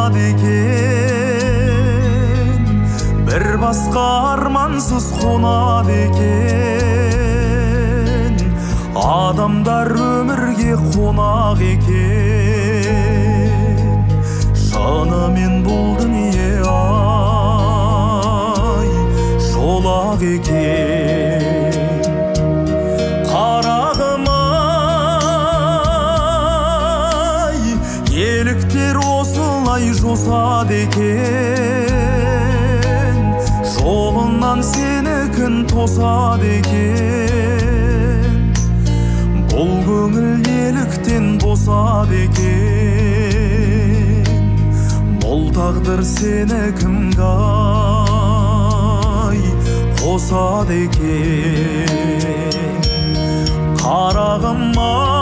болмады екен, бір басқа армансыз қонады екен. Адамдар өмірге қонақ екен, шынымен бұл дүние ай шолақ екен. Қарағым ай, еліктер осылай жосады екен, жолынан сенікін тосады екен. Бұл көңіл еліктен босады екен, бұл тағдыр сені кімге ай қосады екен. Қарағым ай,